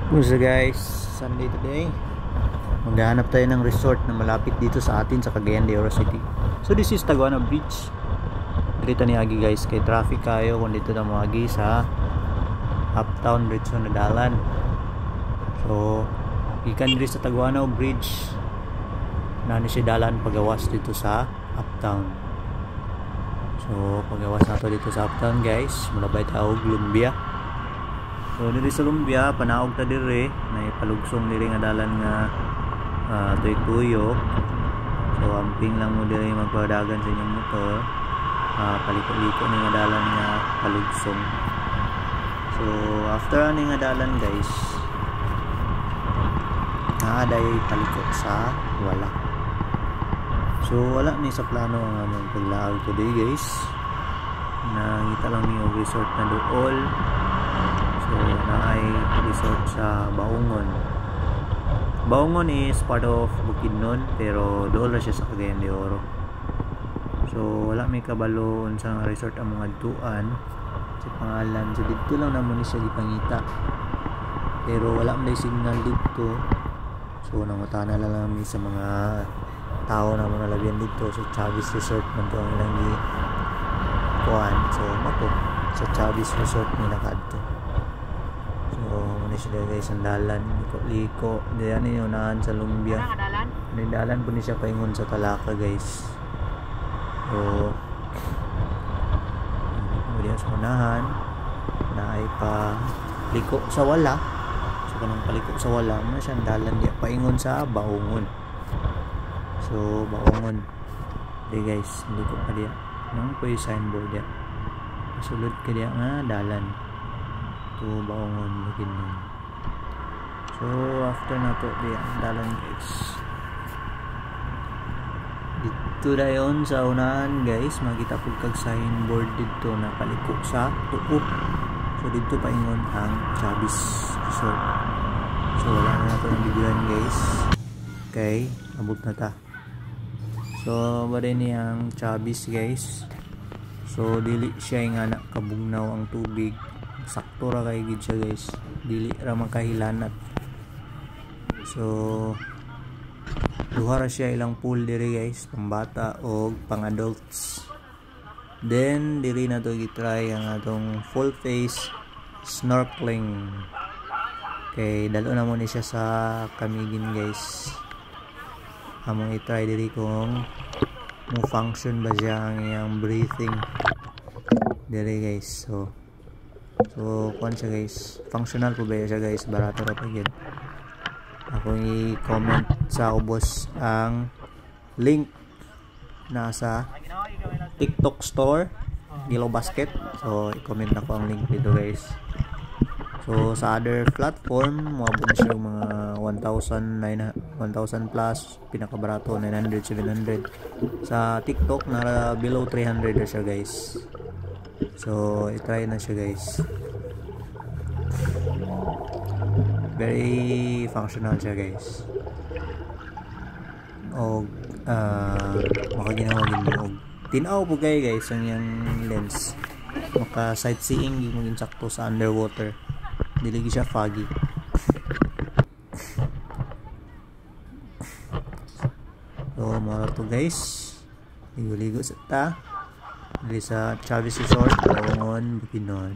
So guys, Sunday today. Maghahanap tayo ng resort na malapit dito sa atin sa Cagayan de Oro City. So this is Taguana Bridge. Dito ni Agi guys, kay traffic kayo kung dito na mo Agi sa Uptown Bridge na dalan. So ikan diri sa Taguana Bridge na ni siya dalan pagawas dito sa Uptown. So pagawas nato dito sa Uptown guys, mulabay ta og Lumbia. So diri sa Lumbia panaog ta dire na ipalugsong diri nga dalan nga tuyok-tuyok. So amping lang mo diri magpadagan sa inyong motor. Paliko-liko ni nga dalan nga palugsong. So after ani nga dalan guys, naaday paliko sa wala. So wala ni sa plano ang among paglaag today guys. Nangita lang ni og resort na duol. So naay resort sa Baungon. Baungon is part of Bukidnon pero doon na siya sa Cagayan de Oro. So wala may kabalo unsang resort ang mga adtuan sa pangalan. So dito lang naman siya gipangita. Pero wala may signal dito. So nangutana lang namin sa mga tao na mga labian dito. So Chavis Resort man to ang ilang kuan. So mato sa Chavis Resort nila kadto. So muna siya guys ang dalan liko diyan ni unahan sa Lumbia. Ni dalan po ni siya paingon sa Talaka guys. So diyan sa unahan na ay pa liko sa wala. So kanang paliko sa wala man siya dalan diya paingon sa Baungon. So Baungon di guys liko pa diya nang po yung signboard diya. Sulod ka diya nga dalan to Baungon Bukidnon. So after na to di ang dalan guys dito dayon sa unahan guys makita po kag signboard dito na paliko sa tuo. So dito paingon ang Chavis Resort. So wala na to ng videoan guys kay abot na ta. So bari ni ang Chavis guys. So dili siya nga nakabugnaw ang tubig. Sakto ra kay gid siya guys. Dili ra makahilanat. So duha ra siya ilang pool diri guys, pambata o pang adults. Then diri na to gitry ang atong full face snorkeling. Kay dalo na mo ni siya sa Camiguin guys. Among i-try diri kung mo function ba siya ang iyang breathing diri guys. So kuan siya guys, functional po ba siya guys, barato ra pa gyud. Akong i-comment sa ubos ang link na sa TikTok store Yellow Basket. So i-comment na ko ang link dito guys. So sa other platform moabot na siya mga 1,000 plus, pinakabarato 900 700. Sa TikTok na below 300 na siya guys. So i-try na siya guys. Very functional siya guys. O makaginawa gid mo og tinaw po kayo guys ang yang lens. Maka sightseeing gyud mo sakto sa underwater. Dili siya foggy. So mara to guys. Ligo-ligo sa ta. Dili sa Chavis Resort, Baungon, Bukidnon.